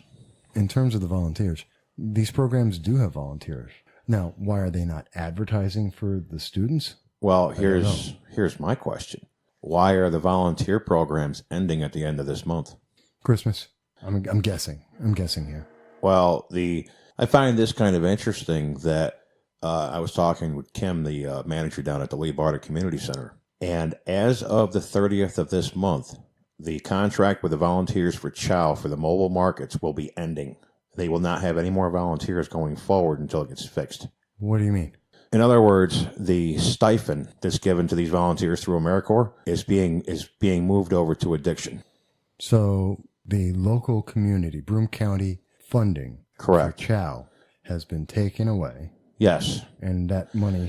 In terms of the volunteers, these programs do have volunteers. Now, why are they not advertising for the students? Well, here's my question. Why are the volunteer programs ending at the end of this month? Christmas. I'm guessing. I'm guessing here. Well, I find this kind of interesting that I was talking with Kim, the manager down at the Lupardo Community Center, and as of the 30th of this month, the contract with the volunteers for CHOW for the mobile markets will be ending. They will not have any more volunteers going forward until it gets fixed. What do you mean? In other words, the stipend that's given to these volunteers through AmeriCorps is being moved over to addiction. So the local community, Broome County funding, correct, for CHOW has been taken away. Yes. And that money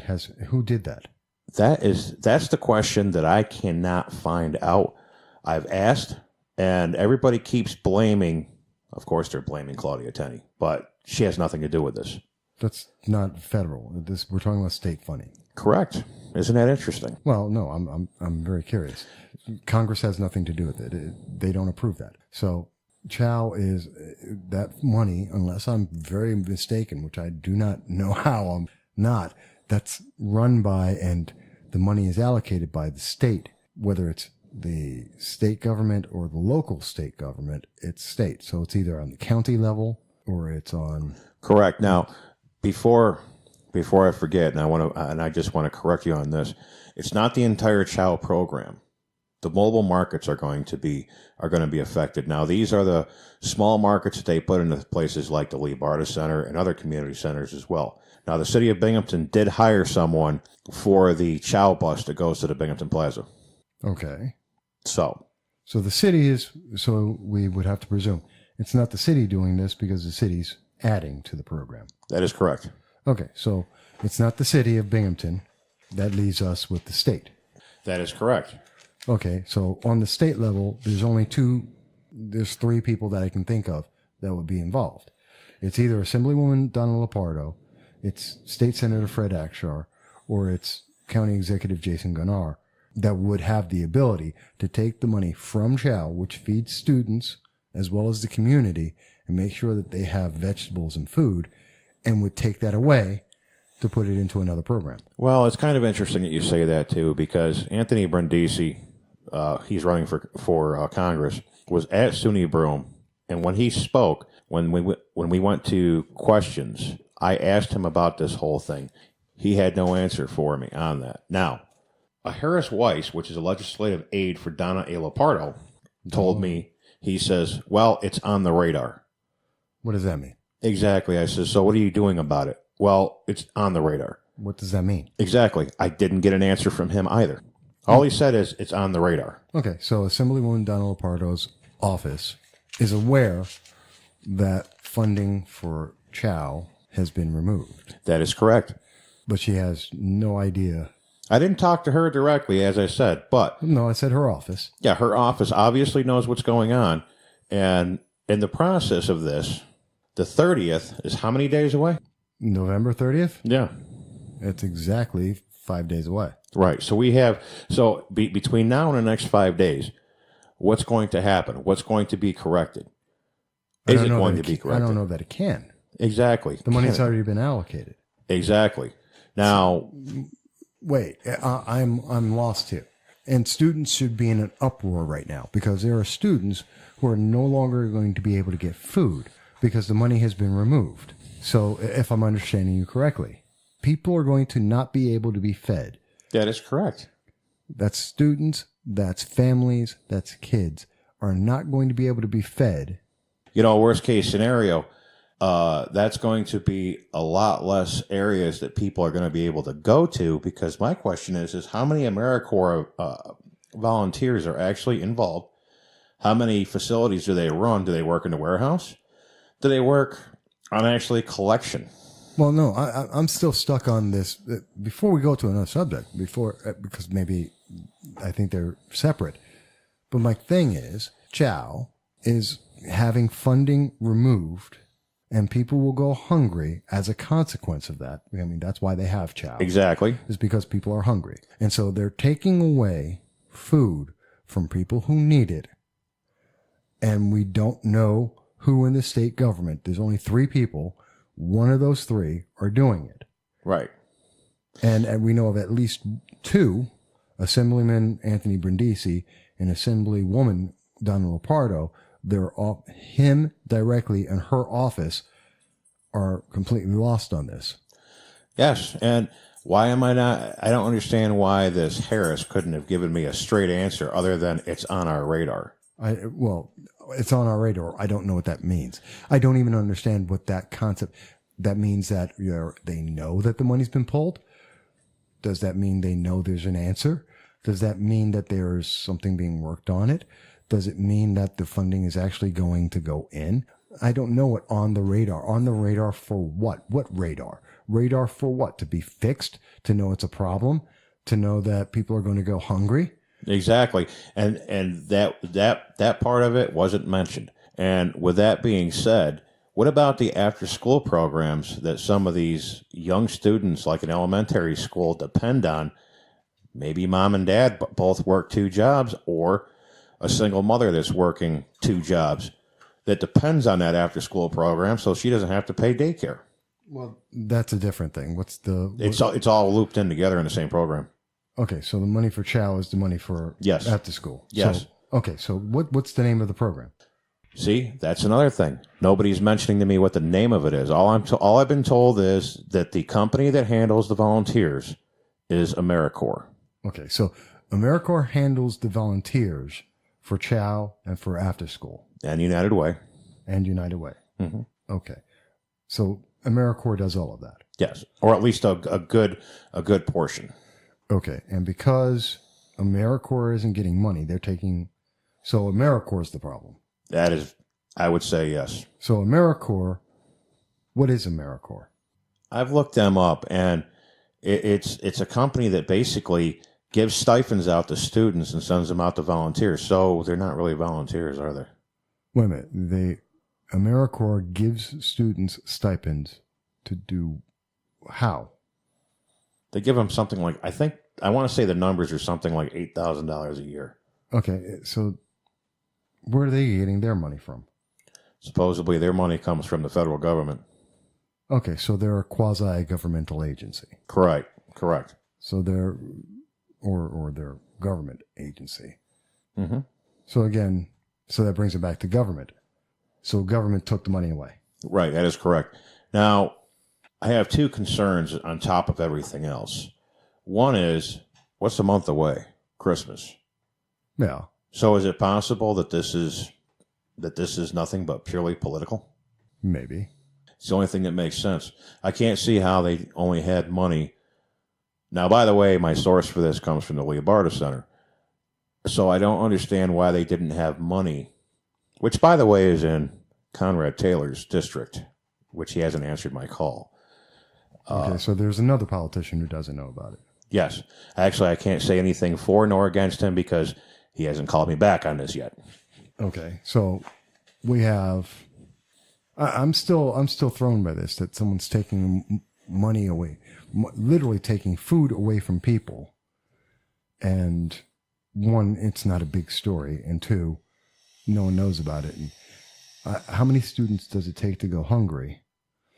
who did that? That's the question that I cannot find out. I've asked, and everybody keeps blaming, of course they're blaming Claudia Tenney, but she has nothing to do with this. That's not federal. We're talking about state funding. Correct. Isn't that interesting? Well, no, I'm very curious. Congress has nothing to do with it. They don't approve that. So CHOW is that money, unless I'm very mistaken, which I do not know how I'm not, that's run by, and the money is allocated by the state, whether it's the state government or the local state government, it's state. So it's either on the county level or it's on. Correct. Now, before I forget, and I just want to correct you on this, it's not the entire CHOW program. The mobile markets are going to be affected. Now, these are the small markets that they put into places like the Lupardo Center and other community centers as well. Now, the city of Binghamton did hire someone for the CHOW bus that goes to the Binghamton Plaza. Okay. So the city is, so we would have to presume it's not the city doing this because the city's adding to the program. That is correct. Okay, so it's not the city of Binghamton. That leaves us with the state. That is correct. Okay, so on the state level, there's 3 people that I can think of that would be involved. It's either Assemblywoman Donna Lupardo, it's State Senator Fred Akshar or it's County Executive Jason Garnar that would have the ability to take the money from chow, which feeds students as well as the community, and make sure that they have vegetables and food, and would take that away to put it into another program. Well, it's kind of interesting that you say that, too, because Anthony Brindisi, he's running for Congress, was at SUNY Broome, and when he spoke, when we went to questions, I asked him about this whole thing. He had no answer for me on that. Now, Harris Weiss, which is a legislative aide for Donna Lupardo, told me, he says, well, it's on the radar. What does that mean? Exactly. I said, so what are you doing about it? Well, it's on the radar. What does that mean? Exactly. I didn't get an answer from him either. All he said is it's on the radar. Okay, so Assemblywoman Donna Lupardo's office is aware that funding for chow has been removed. That is correct. But she has no idea. I didn't talk to her directly, as I said, but... No, I said her office. Yeah, her office obviously knows what's going on. And in the process of this, the 30th is how many days away? November 30th? Yeah. It's exactly 5 days away. Right. So we have... So between now and the next 5 days, what's going to happen? What's going to be corrected? Is it going to be corrected? I don't know that it can. Exactly. The money's already been allocated. Exactly. Now... Wait, I'm lost here. And students should be in an uproar right now because there are students who are no longer going to be able to get food because the money has been removed. So if I'm understanding you correctly, people are going to not be able to be fed. That is correct. That's students, that's families, that's kids are not going to be able to be fed. You know, worst case scenario, that's going to be a lot less areas that people are going to be able to go to, because my question is how many AmeriCorps volunteers are actually involved? How many facilities do they run? Do they work in the warehouse? Do they work on actually collection? Well, no, I'm still stuck on this. Before we go to another subject, because maybe I think they're separate. But my thing is, chow is having funding removed, and people will go hungry as a consequence of that. I mean, that's why they have chow. Exactly. Is because people are hungry. And so they're taking away food from people who need it. And we don't know who in the state government. There's only 3 people. One of those 3 are doing it. Right. And we know of at least 2, Assemblyman Anthony Brindisi and Assemblywoman Donna Lupardo. Him directly and her office are completely lost on this. Yes, and why am I not? I don't understand why this Harris couldn't have given me a straight answer other than it's on our radar. Well, it's on our radar. I don't know what that means. I don't even understand what that concept. That means that they know that the money's been pulled. Does that mean they know there's an answer? Does that mean that there's something being worked on it? Does it mean that the funding is actually going to go in? I don't know what on the radar. On the radar for what? What radar? Radar for what? To be fixed? To know it's a problem? To know that people are going to go hungry? Exactly. And that part of it wasn't mentioned. And with that being said, what about the after school programs that some of these young students, like in elementary school, depend on? Maybe mom and dad both work 2 jobs, or a single mother that's working 2 jobs that depends on that after school program, so she doesn't have to pay daycare. Well, that's a different thing. It's all looped in together in the same program. Okay, so the money for chow is the money for after school. Yes. So what's the name of the program? See, that's another thing. Nobody's mentioning to me what the name of it is. All I've been told is that the company that handles the volunteers is AmeriCorps. Okay, so AmeriCorps handles the volunteers for chow and for after school. And United Way. Mm-hmm. Okay. So AmeriCorps does all of that. Yes. Or at least a good portion. Okay. And because AmeriCorps isn't getting money, so AmeriCorps is the problem. That is, I would say yes. So AmeriCorps, what is AmeriCorps? I've looked them up, and it's a company that basically gives stipends out to students and sends them out to volunteers. So they're not really volunteers, are they? Wait a minute. AmeriCorps gives students stipends to do How? They give them something like, I want to say the numbers are something like $8,000 a year. Okay, so where are they getting their money from? Supposedly their money comes from the federal government. Okay, so they're a quasi-governmental agency. Correct. So they're, or their government agency. Mm-hmm. So again, so that brings it back to government. So government took the money away. Right, that is correct. Now, I have two concerns on top of everything else. One is, what's a month away? Christmas. Yeah. So is it possible that this is nothing but purely political? Maybe. It's the only thing that makes sense. I can't see how they only had money. Now, by the way, my source for this comes from the Lupardo Center. So I don't understand why they didn't have money, which, by the way, is in Conrad Taylor's district, which he hasn't answered my call. Okay, so there's another politician who doesn't know about it. Yes. Actually, I can't say anything for nor against him because he hasn't called me back on this yet. Okay, so we have... I'm still thrown by this, that someone's taking money away, literally taking food away from people. And one, it's not a big story. And two, no one knows about it. And how many students does it take to go hungry?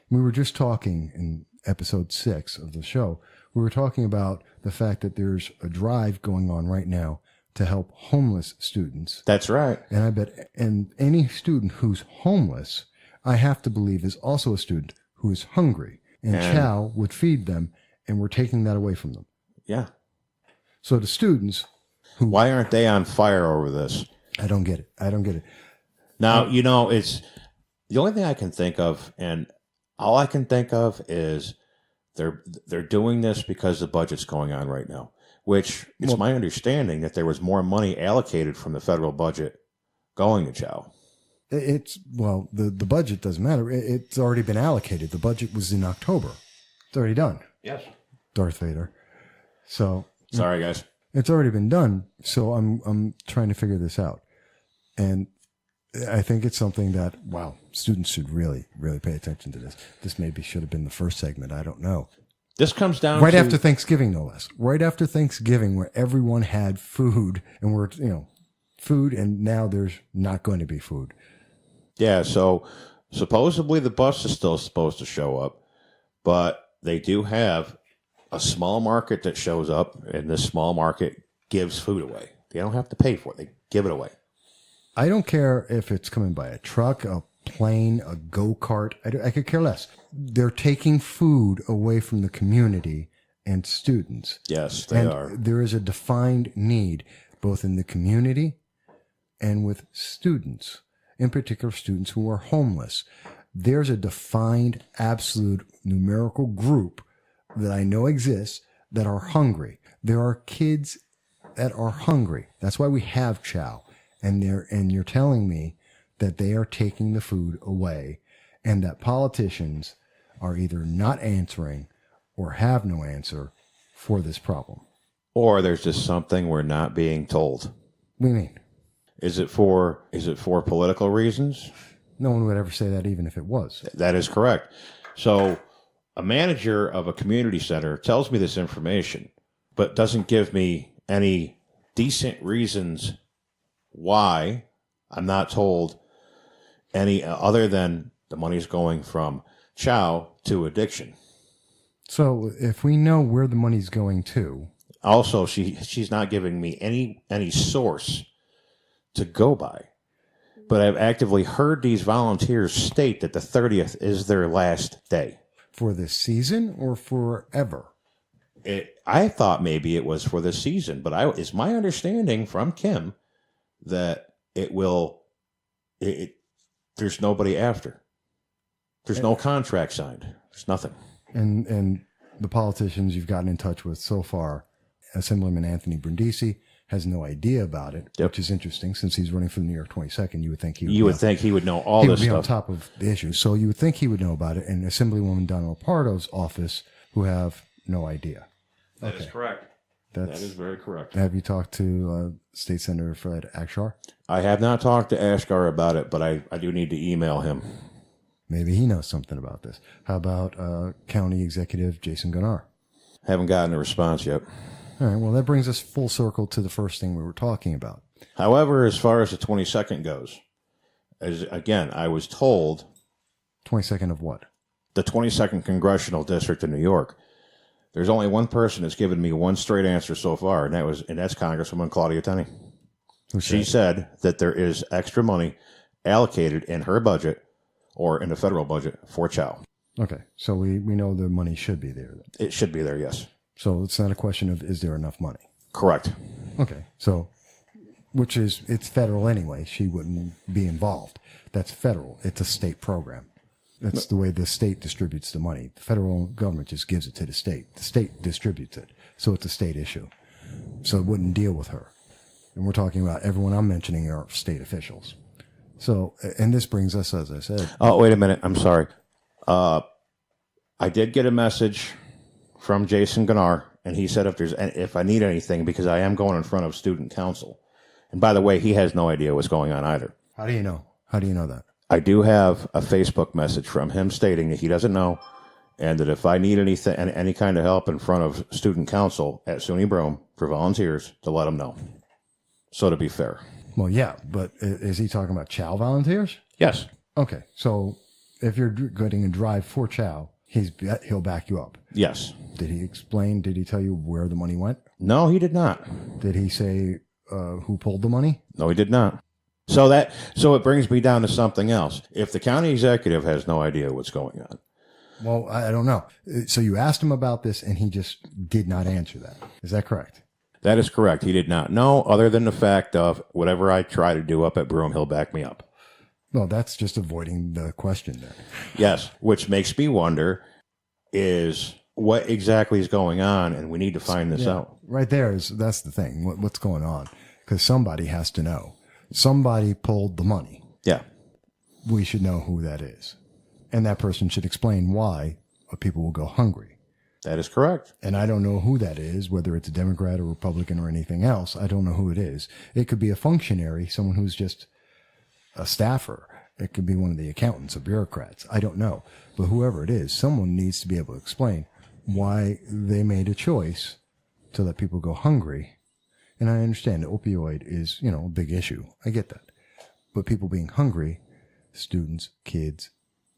We were just talking in episode 6 of the show. We were talking about the fact that there's a drive going on right now to help homeless students. That's right. And I bet, and any student who's homeless, I have to believe, is also a student who is hungry. And Chow would feed them, and we're taking that away from them. Yeah. So the students who... Why aren't they on fire over this? I don't get it. Now, it's the only thing I can think of, and all I can think of is they're doing this because the budget's going on right now, which it's my understanding that there was more money allocated from the federal budget going to Chow. The budget doesn't matter. It's already been allocated. The budget was in October. It's already done. Yes. Darth Vader. So sorry, guys. It's already been done. So I'm trying to figure this out. And I think it's something that, students should really, really pay attention to this. This maybe should have been the first segment. I don't know. This comes down right after Thanksgiving, no less. Right after Thanksgiving, where everyone had food and food, and now there's not going to be food. Yeah, so supposedly the bus is still supposed to show up, but they do have a small market that shows up, and this small market gives food away. They don't have to pay for it. They give it away. I don't care if it's coming by a truck, a plane, a go-kart. I could care less. They're taking food away from the community and students. Yes, they are. There is a defined need, both in the community and with students. In particular, students who are homeless. There's a defined, absolute numerical group that I know exists that are hungry. There are kids that are hungry. That's why we have Chow. And you're telling me that they are taking the food away, and that politicians are either not answering or have no answer for this problem. Or there's just something we're not being told. What do you mean? Is it for political reasons? No one would ever say that, even if it was. That is correct. So a manager of a community center tells me this information, but doesn't give me any decent reasons why. I'm not told any other than the money's going from Chow to addiction. So if we know where the money's going to... Also, she's not giving me any source to go by. But I've actively heard these volunteers state that the 30th is their last day. For this season or forever? I thought maybe it was for this season, but it's my understanding from Kim that there's nobody after. There's no contract signed. There's nothing. And the politicians you've gotten in touch with so far, Assemblyman Anthony Brindisi has no idea about it, which is interesting since he's running for the New York 22nd. You would think he would know all this stuff. He would be on top of the issue. So you would think he would know about it. And Assemblywoman Donna Lupardo's office, who have no idea. That is correct. That is very correct. Have you talked to State Senator Fred Akshar? I have not talked to Akshar about it, but I do need to email him. Maybe he knows something about this. How about County Executive Jason Garnar? Haven't gotten a response yet. All right, well, that brings us full circle to the first thing we were talking about. However, as far as the 22nd goes, again, I was told... 22nd of what? The 22nd Congressional District in New York. There's only one person that's given me one straight answer so far, and that's Congresswoman Claudia Tenney. She said that there is extra money allocated in her budget or in the federal budget for chow. Okay, so we know the money should be there. Then. It should be there, yes. So it's not a question of is there enough money? Correct. Okay, so it's federal anyway. She wouldn't be involved. That's federal. It's a state program. That's the way the state distributes the money. The federal government just gives it to the state. The state distributes it. So it's a state issue. So it wouldn't deal with her. And we're talking about everyone I'm mentioning are state officials. So, and this brings us, as I said. Oh, wait a minute. I'm sorry. I did get a message from Jason Garnar, and he said if I need anything, because I am going in front of student council. And by the way, he has no idea what's going on either. How do you know? How do you know that? I do have a Facebook message from him stating that he doesn't know, and that if I need anything, any kind of help in front of student council at SUNY Broome for volunteers, to let him know. So to be fair. Well, yeah, but is he talking about chow volunteers? Yes. Okay, so if you're getting a drive for chow, he'll back you up. Yes. Did he tell you where the money went? No, he did not. Did he say who pulled the money? No, he did not. So it brings me down to something else. If the county executive has no idea what's going on. Well, I don't know. So you asked him about this and he just did not answer that. Is that correct? That is correct. He did not know, other than the fact of whatever I try to do up at Broome, he'll back me up. No, that's just avoiding the question then. Yes, which makes me wonder is what exactly is going on, and we need to find this out. Right there that's the thing. What's going on? Because somebody has to know. Somebody pulled the money. Yeah. We should know who that is. And that person should explain why people will go hungry. That is correct. And I don't know who that is, whether it's a Democrat or Republican or anything else. I don't know who it is. It could be a functionary, someone who's just a staffer. It could be one of the accountants or bureaucrats. I don't know. But whoever it is, someone needs to be able to explain why they made a choice to let people go hungry. And I understand the opioid is, a big issue. I get that. But people being hungry, students, kids,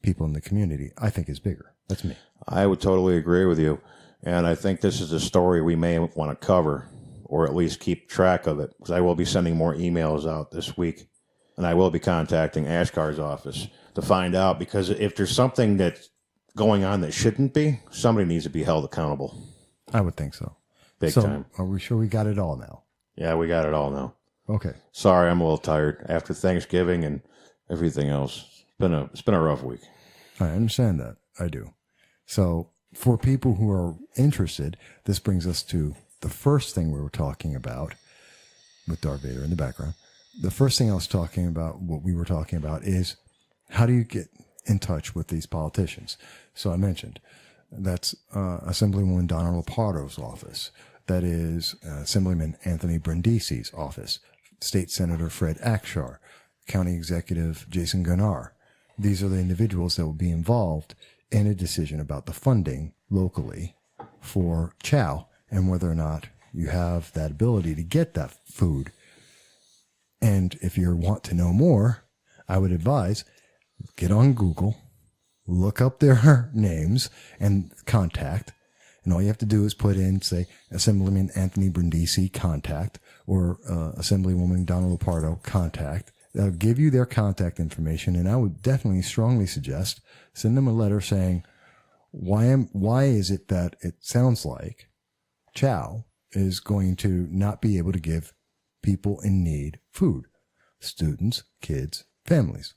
people in the community, I think is bigger. That's me. I would totally agree with you. And I think this is a story we may want to cover, or at least keep track of it, because I will be sending more emails out this week. And I will be contacting Akshar's office to find out, because if there's something that's going on that shouldn't be, somebody needs to be held accountable. I would think so. Big time. Are we sure we got it all now? Yeah, we got it all now. Okay. Sorry, I'm a little tired after Thanksgiving and everything else. It's been a rough week. I understand that. I do. So for people who are interested, this brings us to the first thing we were talking about with Darth Vader in the background. The first thing what we were talking about is how do you get in touch with these politicians? So I mentioned that's Assemblywoman Donna Lupardo's office. That is Assemblyman Anthony Brindisi's office, State Senator Fred Akshar, County Executive Jason Garnar. These are the individuals that will be involved in a decision about the funding locally for chow and whether or not you have that ability to get that food. And if you want to know more, I would advise get on Google, look up their names and contact. And all you have to do is put in, say, Assemblyman Anthony Brindisi contact or Assemblywoman Donna Lupardo contact. They'll give you their contact information, and I would definitely strongly suggest send them a letter saying, why is it that it sounds like chow is going to not be able to give people in need food? Students, kids, families.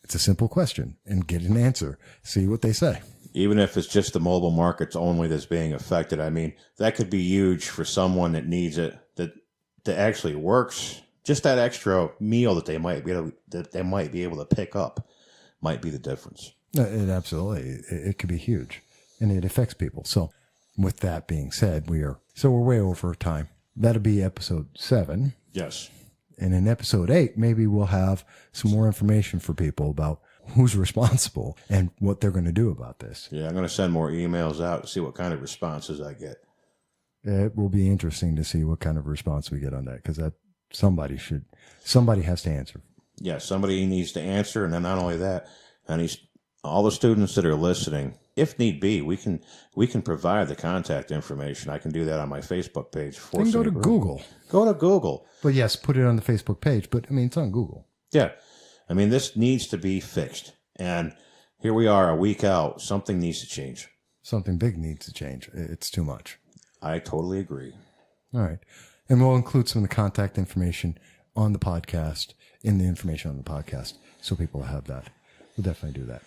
It's a simple question, and get an answer. See what they say. Even if it's just the mobile markets only that's being affected, I mean, that could be huge for someone that needs it, that actually works. Just that extra meal that they might be able to pick up might be the difference. It absolutely. It could be huge, and it affects people. So with that being said, we're way over time. That'll be episode 7. Yes. And in episode 8, maybe we'll have some more information for people about who's responsible and what they're going to do about this. Yeah, I'm going to send more emails out to see what kind of responses I get. It will be interesting to see what kind of response we get on that, because that somebody has to answer. Yeah, somebody needs to answer, and then not only that, and all the students that are listening, if need be, we can provide the contact information. I can do that on my Facebook page. You can go to Google. Go to Google. But yes, put it on the Facebook page. But I mean, it's on Google. Yeah, I mean, this needs to be fixed, and here we are a week out. Something needs to change. Something big needs to change. It's too much. I totally agree. All right, and we'll include some of the contact information on the podcast, in the information on the podcast, so people have that. We'll definitely do that.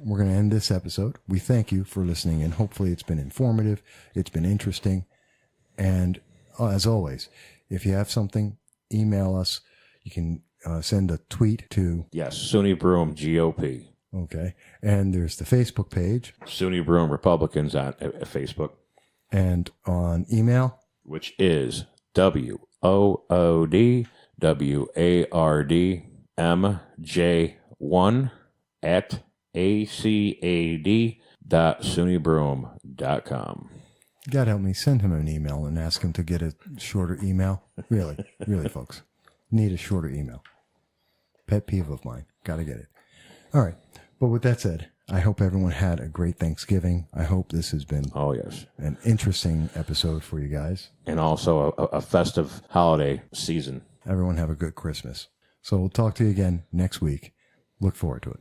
We're going to end this episode. We thank you for listening, and hopefully it's been informative, it's been interesting, and as always, if you have something, email us. You can send a tweet to... Yes, SUNY Broome GOP. Okay, and there's the Facebook page. SUNY Broome Republicans on Facebook. And on email? Which is WOODWARD@acad.sunybroome.com. You got to help me. Send him an email and ask him to get a shorter email. Really, folks. Need a shorter email. Pet peeve of mine. Got to get it. All right. But with that said, I hope everyone had a great Thanksgiving. I hope this has been an interesting episode for you guys. And also a festive holiday season. Everyone have a good Christmas. So we'll talk to you again next week. Look forward to it.